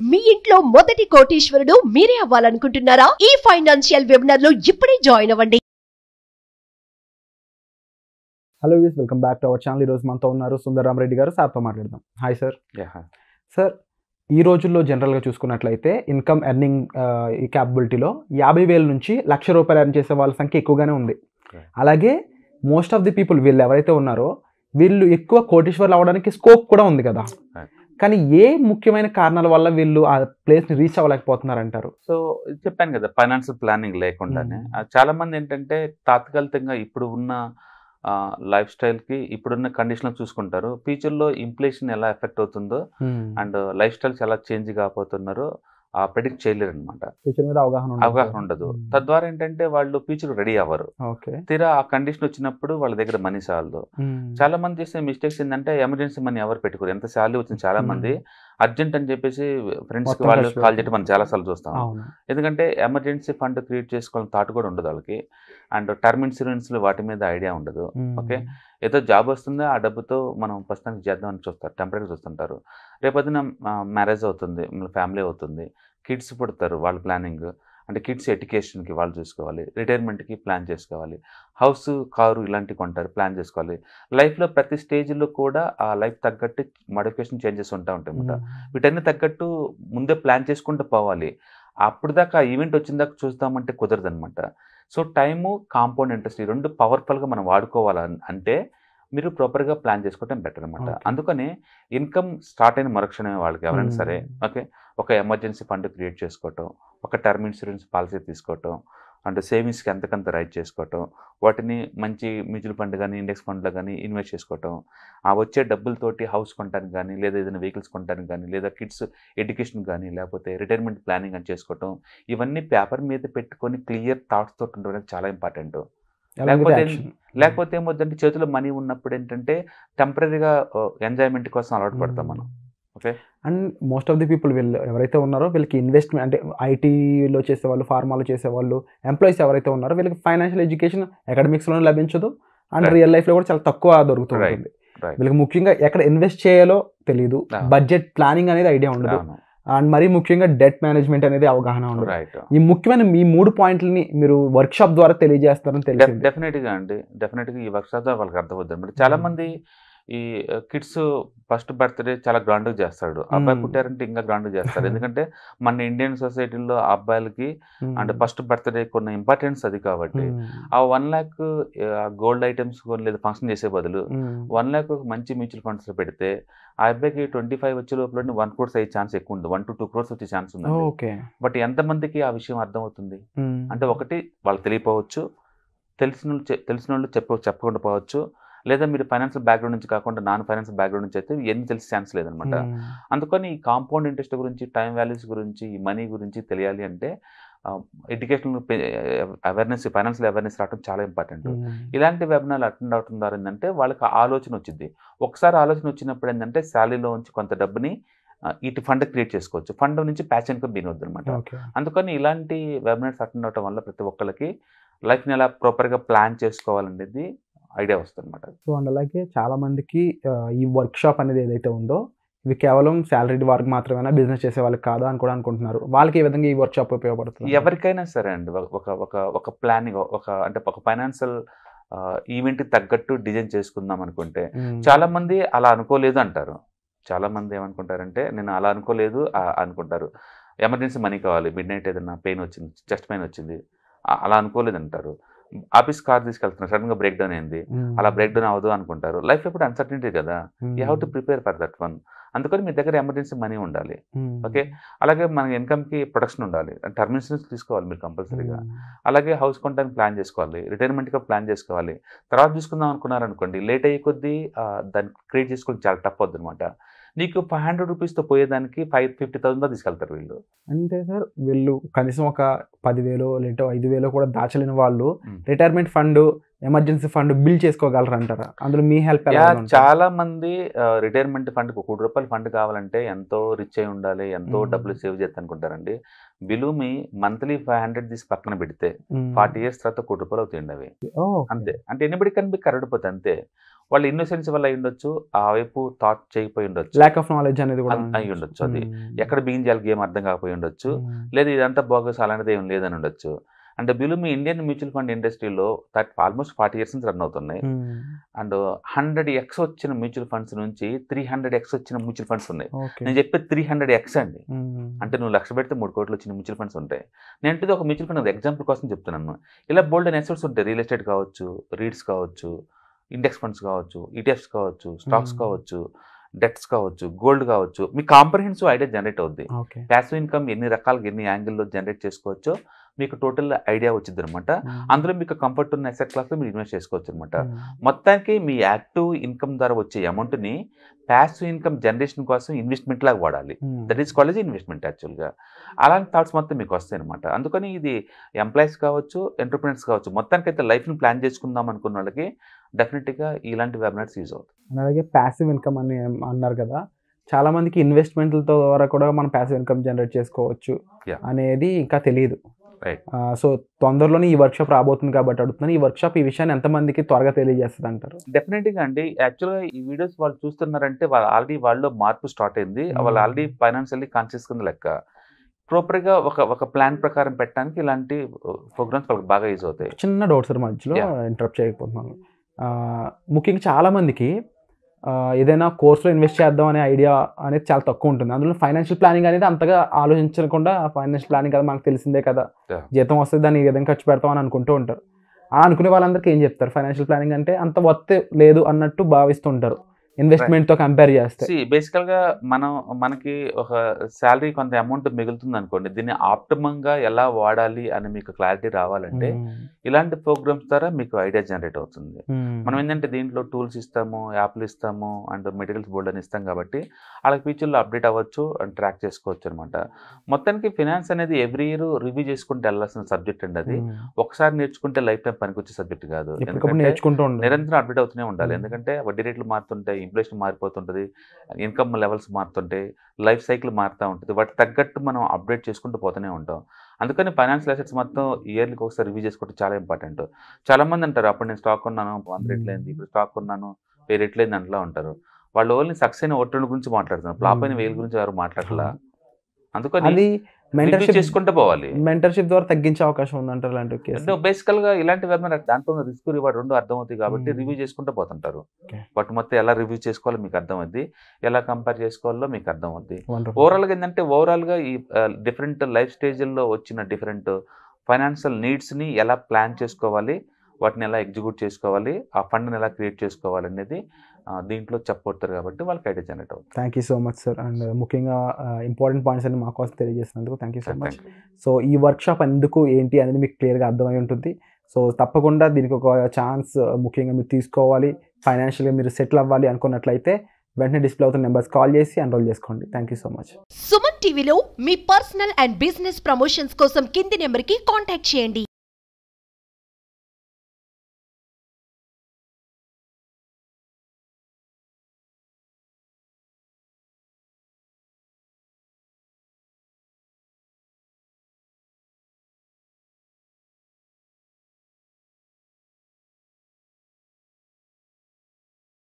మీ ఇంట్లో మొదటి కోటీశ్వరుడు మీరే అవ్వాలనుకుంటున్నారా? ఈ ఫైనాన్షియల్ వెబినార్ లో ఇప్పుడే జాయిన్ అవ్వండి. Hello views, welcome back to our channel. ఈరోజు మనతో ఉన్నారు సుందరరామ్ రెడ్డి గారు. సార్తో మాట్లాడదాం. Hi sir. సార్, ఈ రోజుల్లో జనరల్గా చూసుకున్నట్లయితే ఇన్కమ్ ఎర్నింగ్ ఈ క్యాపబిలిటీలో 50,000 నుంచి ₹1,00,000 ఎర్న్ చేసే వాళ్ళ సంఖ్య ఎక్కువగానే ఉంది. అలాగే మోస్ట్ ఆఫ్ ది పీపుల్ వీళ్ళు ఎవరైతే ఉన్నారో వీళ్ళు ఎక్కువ కోటీశ్వర్లు అవ్వడానికి స్కోప్ కూడా ఉంది కదా. కానీ ఏ ముఖ్యమైన కారణాల వల్ల వీళ్ళు ఆ ప్లేస్ని రీచ్ అవ్వలేకపోతున్నారంటారు? సో చెప్పాను కదా, ఫైనాన్షియల్ ప్లానింగ్ లేకుండానే చాలా మంది ఏంటంటే తాత్కాలికంగా ఇప్పుడు ఉన్న లైఫ్ స్టైల్కి ఇప్పుడున్న కండిషన్లో చూసుకుంటారు. ఫ్యూచర్లో ఇన్ఫ్లేషన్ ఎలా ఎఫెక్ట్ అవుతుందో అండ్ లైఫ్ స్టైల్స్ ఎలా చేంజ్ కాబోతున్నారో ప్రెడిక్ట్ చేయలేరు అనమాట. ఫ్యూచర్ మీద అవగాహన ఉండదు. తద్వారా ఏంటంటే వాళ్ళు ఫ్యూచర్ రెడీ అవ్వరు. తీరా ఆ కండిషన్ వచ్చినప్పుడు వాళ్ళ దగ్గర మనీ సాలదు. చాలా మంది చేసే మిస్టేక్స్ ఏంటంటే ఎమర్జెన్సీ మనీ ఎవరు పెట్టుకోరు. ఎంత శాలరీ వచ్చింది చాలా మంది అర్జెంట్ అని చెప్పేసి ఫ్రెండ్స్కి వాళ్ళు కాల్ చేయడం మనం చాలాసార్లు చూస్తాం. ఎందుకంటే ఎమర్జెన్సీ ఫండ్ క్రియేట్ చేసుకోవాలని థాట్ కూడా ఉండదు వాళ్ళకి. అండ్ టర్మ్ ఇన్సూరెన్స్లు వాటి మీద ఐడియా ఉండదు. ఓకే, ఏదో జాబ్ వస్తుందో ఆ డబ్బుతో మనం ప్రస్తుతానికి చేద్దామని చూస్తారు, టెంపరీగా చూస్తుంటారు. రేపొద్దున మ్యారేజ్ అవుతుంది, ఫ్యామిలీ అవుతుంది, కిడ్స్ పుడతారు, వాళ్ళ ప్లానింగ్ అంటే కిడ్స్ ఎడ్యుకేషన్కి వాళ్ళు చూసుకోవాలి, రిటైర్మెంట్కి ప్లాన్ చేసుకోవాలి, హౌస్ కారు ఇలాంటివి కొంటారు, ప్లాన్ చేసుకోవాలి. లైఫ్లో ప్రతి స్టేజ్లో కూడా ఆ లైఫ్ తగ్గట్టు మోడిఫికేషన్ చేంజెస్ ఉంటాయి అన్నమాట. వీటన్ని తగ్గట్టు ముందే ప్లాన్ చేసుకుంటూ పోవాలి. అప్పుడు దాకా ఈవెంట్ వచ్చిన దాకా చూస్తామంటే కుదరదనమాట. సో టైము, కాంపౌండ్ ఇంట్రెస్ట్ ఈ రెండు పవర్ఫుల్గా మనం వాడుకోవాలంటే మీరు ప్రాపర్గా ప్లాన్ చేసుకోవటం బెటర్ అనమాట. అందుకని ఇన్కమ్ స్టార్ట్ అయిన మరుక్షణమే వాళ్ళకి ఎవరైనా సరే ఓకే ఒక ఎమర్జెన్సీ ఫండ్ క్రియేట్ చేసుకోవటం, ఒక టర్మ్ ఇన్సూరెన్స్ పాలసీ తీసుకోవటం, అంటే సేవింగ్స్కి ఎంతకంత రైట్ చేసుకోవటం, వాటిని మంచి మ్యూచువల్ ఫండ్ కానీ ఇండెక్స్ ఫండ్లో కానీ ఇన్వెస్ట్ చేసుకోవటం, ఆ వచ్చే డబ్బులతోటి హౌస్ కొనడానికి కానీ లేదా ఏదైనా వెహికల్స్ కొనడానికి కానీ లేదా కిడ్స్ ఎడ్యుకేషన్ కానీ లేకపోతే రిటైర్మెంట్ ప్లానింగ్ అని చేసుకోవటం, ఇవన్నీ పేపర్ మీద పెట్టుకొని క్లియర్ థాట్స్ తోటి ఉండడం చాలా ఇంపార్టెంట్. లేకపోతే ఏమవుతుందంటే చేతిలో మనీ ఉన్నప్పుడు ఏంటంటే టెంపరీగా ఎంజాయ్మెంట్ కోసం అలవాటు పడతాం మనం. Okay, and most of the people వీళ్ళు ఎవరైతే ఉన్నారో వీళ్ళకి ఇన్వెస్ట్మెంట్ అంటే ఐటీలో చేసేవాళ్ళు, ఫార్మాలో చేసేవాళ్ళు, ఎంప్లాయీస్ ఎవరైతే ఉన్నారో వీళ్ళకి ఫైనాన్షియల్ ఎడ్యుకేషన్ అకాడమిక్స్లోనే లభించదు అండ్ రియల్ లైఫ్లో కూడా చాలా తక్కువ దొరుకుతుంది. వీళ్ళకి ముఖ్యంగా ఎక్కడ ఇన్వెస్ట్ చేయాలో తెలియదు, బడ్జెట్ ప్లానింగ్ అనేది ఐడియా ఉండదు, అండ్ మరీ ముఖ్యంగా డెట్ మేనేజ్మెంట్ అనేది అవగాహన ఉండదు. ఈ ముఖ్యమైన ఈ 3 పాయింట్లని మీరు వర్క్షాప్ ద్వారా తెలియజేస్తారని తెలియదు. డెఫినెట్గా ఈ వర్క్షాప్ ద్వారా వాళ్ళకి అర్థమవుతుంది అనమాట. చాలా మంది ఈ కిడ్స్ ఫస్ట్ బర్త్డే చాలా గ్రాండ్గా చేస్తాడు, అబ్బాయి పుట్టారంటే ఇంకా గ్రాండ్గా చేస్తారు. ఎందుకంటే మన ఇండియన్ సొసైటీలో అబ్బాయిలకి అంటే ఫస్ట్ బర్త్డే కొన్న ఇంపార్టెన్స్ అది. కాబట్టి ఆ 1 lakh గోల్డ్ ఐటమ్స్ కొని లేదా ఫంక్షన్ చేసే బదులు 1 lakh మంచి మ్యూచువల్ ఫండ్స్లో పెడితే ఆ అబ్బాయికి 25 వచ్చే లోపల 1 crore అయ్యే ఛాన్స్ ఎక్కువ ఉంది, 1 to 2 crores వచ్చే ఛాన్స్ ఉంది. బట్ ఎంతమందికి ఆ విషయం అర్థమవుతుంది అంటే ఒకటి వాళ్ళు తెలియపోవచ్చు, తెలిసిన వాళ్ళు చెప్పకుండా పోవచ్చు, లేదా మీరు ఫైనాన్షియల్ బ్యాక్గ్రౌండ్ నుంచి కాకుండా నాన్ ఫైనాన్షియల్ బ్యాక్గ్రౌండ్ నుంచి అయితే ఎన్ని తెలిసే ఛాన్స్ లేదనమాట. అందుకని ఈ కాంపౌండ్ ఇంట్రెస్ట్ గురించి, టైం వాల్యూస్ గురించి, ఈ మనీ గురించి తెలియాలి అంటే ఎడ్యుకేషన్ అవేర్నెస్, ఫైనాన్షియల్ అవేర్నెస్ రావడం చాలా ఇంపార్టెంట్. ఇలాంటి వెబినార్లు అటెండ్ అవడం ద్వారా ఏంటంటే వాళ్ళకి ఆలోచన వచ్చింది. ఒకసారి ఆలోచన వచ్చినప్పుడు ఏంటంటే శాలరీలో నుంచి కొంత డబ్బుని ఇటు ఫండ్ క్రియేట్ చేసుకోవచ్చు, ఫండ్ నుంచి ప్యాషన్ ఇన్కమ్ దీనవద్దు అనమాట. అందుకని ఇలాంటి వెబినార్స్ అటెండ్ అవడం వల్ల ప్రతి ఒక్కరికి లైఫ్ని ఎలా ప్రాపర్గా ప్లాన్ చేసుకోవాలనేది ఐడియా వస్తుంది అనమాట. సో అండ్ అలాగే చాలా మందికి ఈ వర్క్షాప్ అనేది ఏదైతే ఉందో ఇవి కేవలం శాలరీ వారికి మాత్రమే, బిజినెస్ చేసే వాళ్ళకి కాదు అని కూడా అనుకుంటున్నారు. వాళ్ళకి ఏ విధంగా ఈ వర్క్షాప్ ఉపయోగపడుతుంది? ఎవరికైనా సరే అండి, ఒక ప్లానింగ్ అంటే ఒక ఫైనాన్షియల్ ఈవెంట్కి తగ్గట్టు డిజైన్ చేసుకుందాం అనుకుంటే చాలా మంది అలా అనుకోలేదు అంటారు. చాలా మంది ఏమనుకుంటారంటే నేను అలా అనుకోలేదు అనుకుంటారు. ఎమర్జెన్సీ మనీ కావాలి, మిడ్ నైట్ ఏదైనా పెయిన్ వచ్చింది, చెస్ట్ పెయిన్ వచ్చింది, అలా అనుకోలేదు అంటారు. ఆఫీస్ కార్ తీసుకెళ్తున్నారు, సడన్గా బ్రేక్ డౌన్ అయింది, అలా బ్రేక్ డౌన్ అవ్వదు అనుకుంటారు. లైఫ్ ఎప్పుడు అన్సర్టనిటీ కదా, you have to prepare for that one. అందుకని మీ దగ్గర ఎమర్జెన్సీ మనీ ఉండాలి. ఓకే, అలాగే మన ఇన్కమ్కి ప్రొటెక్షన్ ఉండాలి, టర్మ్ ఇన్సూరెన్స్ తీసుకోవాలి మీరు కంపల్సరీగా. అలాగే హౌస్ కొనడానికి ప్లాన్ చేసుకోవాలి, రిటైర్మెంట్గా ప్లాన్ చేసుకోవాలి. తర్వాత చూసుకుందాం అనుకున్నారనుకోండి, లేట్ అయ్యే కొద్దీ దాన్ని క్రియేట్ చేసుకోవడం చాలా టఫ్ అవుతుంది అనమాట. నీకు 500 రూపీస్తో పోయేదానికి 50,000 తీసుకెళ్తారు వీళ్ళు. అంటే సార్ వీళ్ళు కనీసం ఒక 10,000 లేదా 5,000 కూడా దాచలేని వాళ్ళు retirement fund, emergency fund build చేసుకోగలరు అంటారా? అందులో మీ హెల్ప్? చాలా మంది రిటైర్మెంట్ ఫండ్కి ₹1 ఫండ్ కావాలంటే ఎంతో రిచ్ అయి ఉండాలి, ఎంతో డబ్బులు సేవ్ చేస్తా అనుకుంటారండి. బిలో మీ మంత్లీ 500 తీసి పక్కన పెడితే 40 years తర్వాత ₹1 అవుతాయండి అవి. అంతే, అంటే ఎనిబడి కన్ బి కరడిపోతే అంతే. వాళ్ళ ఇన్నోసెన్స్ వల్ల అయి ఉండొచ్చు, ఆ వైపు థాట్ చేయకపోయి ఉండొచ్చు, ల్యాక్ ఆఫ్ నాలెడ్జ్ అనేది కూడా అయి ఉండొచ్చు. అది ఎక్కడ బిగిన్ చేయాలి గేమ్ అర్థం కాకపోయి ఉండొచ్చు, లేదా ఇదంతా బోగస్ అలాంటిది ఏం లేదని ఉండొచ్చు. అంటే బిలు మీ ఇండియన్ మ్యూచువల్ ఫండ్ ఇండస్ట్రీలో ఆల్మోస్ట్ 40 years నుంచి రన్ అవుతున్నాయి. అండ్ 100x వచ్చిన మ్యూచువల్ ఫండ్స్ నుంచి 300x వచ్చిన మ్యూచువల్ ఫండ్స్ ఉన్నాయి. నేను చెప్పేది 300x అండి. అంటే నువ్వు 1,00,000 పెడితే 3 కోట్లు వచ్చిన మ్యూచువల్ ఫండ్స్ ఉంటాయి. నేను అంటే ఒక మ్యూచువల్ ఫండ్ ఎగ్జాంపుల్ కోసం చెప్తున్నాను. ఇలా బోల్డ్ అండ్ అసెట్స్ ఉంటాయి. రియల్ ఎస్టేట్ కావచ్చు, రీడ్స్ కావచ్చు, ఇండెక్స్ ఫండ్స్ కావచ్చు, ఈటీఎఫ్స్ కావచ్చు, స్టాక్స్ కావచ్చు, డెట్స్ కావచ్చు, గోల్డ్ కావచ్చు. మీ కాంప్రహెన్సివ్ ఐడియా జనరేట్ అవుద్ది. ప్యాసివ్ ఇన్కమ్ ఎన్ని రకాలుగా ఎన్ని యాంగిల్లో జనరేట్ చేసుకోవచ్చో మీకు టోటల్ ఐడియా వచ్చింది అనమాట. అందులో మీకు కంఫర్ట్ ఉన్న అసెట్ క్లాస్లో మీరు ఇన్వెస్ట్ చేసుకోవచ్చు అనమాట. మొత్తానికి మీ యాక్టివ్ ఇన్కమ్ ద్వారా వచ్చే అమౌంట్ని ప్యాసివ్ ఇన్కమ్ జనరేషన్ కోసం ఇన్వెస్ట్మెంట్ లాగా వాడాలి. దట్ ఈస్ కాల్డ్ ఇన్వెస్ట్మెంట్ యాక్చువల్గా. అలాంటి థాట్స్ మొత్తం మీకు వస్తాయి అనమాట. అందుకని ఇది ఎంప్లాయీస్ కావచ్చు, ఎంటర్ప్రెనర్స్ కావచ్చు, మొత్తానికైతే లైఫ్ని ప్లాన్ చేసుకుందాం అనుకున్న వాళ్ళకి డెఫినెట్గా ఇలాంటి వెబినార్స్ యూజ్ అవుతాయి. అలాగే ప్యాసివ్ ఇన్కమ్ అని అన్నారు కదా, చాలా మందికి ఇన్వెస్ట్మెంట్లతో ద్వారా కూడా మనం ప్యాసివ్ ఇన్కమ్ జనరేట్ చేసుకోవచ్చు అనేది ఇంకా తెలియదు. సో తొందరలోనే ఈ వర్క్షాప్ రాబోతుంది కాబట్టి అడుగుతున్నాను, ఈ వర్క్షాప్ ఈ విషయాన్ని ఎంతమందికి త్వరగా తెలియజేస్తుంది అంటారు? డెఫినెట్గా అండి. యాక్చువల్గా ఈ వీడియోస్ వాళ్ళు చూస్తున్నారంటే వాళ్ళలో మార్పు స్టార్ట్ అయింది. వాళ్ళు ఆల్రెడీ ఫైనాన్షియల్లీ కాన్షియస్ కింద లెక్క. ప్రాపర్గా ఒక ప్లాన్ ప్రకారం పెట్టడానికి ఇలాంటి ప్రోగ్రామ్స్ వాళ్ళకి బాగా యూజ్ అవుతాయి. చిన్న డౌట్ సార్, మధ్యలో ఇంటరప్ట్ చేయకపోతున్నాను. ముఖ్యంగా చాలామందికి ఏదైనా కోర్సులో ఇన్వెస్ట్ చేద్దాం అనే ఐడియా అనేది చాలా తక్కువ ఉంటుంది. అందులో ఫైనాన్షియల్ ప్లానింగ్ అనేది అంతగా ఆలోచించకుండా ఫైనాన్షియల్ ప్లానింగ్ కదా మనకు తెలిసిందే కదా, జీతం వస్తే దాన్ని ఈ విధంగా ఖర్చు పెడతాం అని అనుకుంటూ ఉంటారు. అనుకునే వాళ్ళందరికీ ఏం చెప్తారు? ఫైనాన్షియల్ ప్లానింగ్ అంటే అంత వర్త్ లేదు అన్నట్టు భావిస్తుంటారు ఇన్వెస్ట్మెంట్తో కంపేర్ చేస్తే. బేసికల్గా మనకి ఒక శాలరీ కొంత అమౌంట్ మిగులుతుంది అనుకోండి, దీన్ని ఆప్టిమంగా ఎలా వాడాలి అని మీకు క్లారిటీ రావాలంటే ఇలాంటి ప్రోగ్రామ్స్ ద్వారా మీకు ఐడియా జనరేట్ అవుతుంది. మనం ఏంటంటే దీంట్లో టూల్స్ ఇస్తాము, యాప్లు ఇస్తాము, అండ్ మెటీరియల్స్ బోర్డ్ అని ఇస్తాం కాబట్టి వాళ్ళకి ఫ్యూచర్లో అప్డేట్ అవ్వచ్చు అండ్ ట్రాక్ చేసుకోవచ్చు అనమాట. మొత్తానికి ఫినాన్స్ అనేది ఎవ్రీ ఇయర్ రివ్యూ చేసుకుంటే వెళ్ళాల్సిన సబ్జెక్ట్ అండి. అది ఒకసారి నేర్చుకుంటే లైఫ్ టైం పనికొచ్చే సబ్జెక్ట్ కాదు. నిరంతరం అప్డేట్ అవుతూనే ఉండాలి. ఎందుకంటే వడ్డీ రేట్లు మారుతుంటాయి, ఇన్ఫ్లేషన్ మారిపోతుంటుంది, ఇన్కమ్ లెవెల్స్ మారుతుంటాయి, లైఫ్ సైకిల్ మారుతూ ఉంటుంది. వాటి తగ్గట్టు మనం అప్డేట్ చేసుకుంటూ పోతూనే ఉంటాం. అందుకని ఫైనాన్షియల్ అసెట్స్ మొత్తం ఇయర్లీకి ఒకసారి రివ్యూ చేసుకోవడం చాలా ఇంపార్టెంట్. చాలామంది అంటారు, అప్పుడు నేను స్టాక్ కొన్నాను 100 రెట్లయింది, ఇప్పుడు స్టాక్ కొన్నాను 1000 రెట్లయింది అంటలా ఉంటారు. వాళ్ళు ఓన్లీ సక్సెస్ అయిన 1-2 గురించి మాట్లాడుతున్నారు, ఫ్లాప్ అయిన 1000 గురించి ఎవరు మాట్లాడలా. అందుకని చేసుకుంటూ పోవాలి. మెంటర్షిప్ ద్వారా తగ్గించే అవకాశం ఉందంటారు ఇలాంటి కేసు. బేసికల్గా ఇలాంటి దాంట్లో రిస్క్ రివార్డ్ 2 అర్థమవుతాయి కాబట్టి రివ్యూ చేసుకుంటూ పోతుంటారు. బట్ మొత్తం ఎలా రివ్యూ చేసుకోవాలో మీకు అర్థమవుద్ది, ఎలా కంపేర్ చేసుకోవాలో మీకు అర్థమవుద్ది. ఓవరాల్గా ఏంటంటే ఓవరాల్గా ఈ డిఫరెంట్ లైఫ్ స్టేజ్ల్లో వచ్చిన డిఫరెంట్ ఫైనాన్షియల్ నీడ్స్ని ఎలా ప్లాన్ చేసుకోవాలి, వాటిని ఎలా ఎగ్జిక్యూట్ చేసుకోవాలి, ఆ ఫండ్ని ఎలా క్రియేట్ చేసుకోవాలి అనేది దీంట్లో చెప్పబడతారు కాబట్టి వాళ్ళకి ఐడియా జనరేట్ అవుతుంది. Thank you so much sir. And ముఖ్యంగా ఇంపార్టెంట్ పాయింట్స్ అన్ని మా కోసం తెలియజేసినందుకు thank you so much. So ఈ వర్క్షాప్ ఎందుకు ఏంటి అనేది మీకు క్లియర్గా అర్థమై ఉంటుంది. సో తప్పకుండా దీనికి ఒక ఛాన్స్ ముఖ్యంగా మీరు తీసుకోవాలి, ఫైనాన్షియల్గా మీరు సెటిల్ అవ్వాలి అనుకున్నట్లయితే వెంటనే డిస్ప్లే అవుతున్న నెంబర్స్ కాల్ చేసి ఎన్రోల్ చేసుకోండి. Thank you so much. Suman టీవీలో మీ పర్సనల్ అండ్ బిజినెస్ ప్రమోషన్స్ కోసం కింది నెంబర్కి కాంటాక్ట్ చేయండి.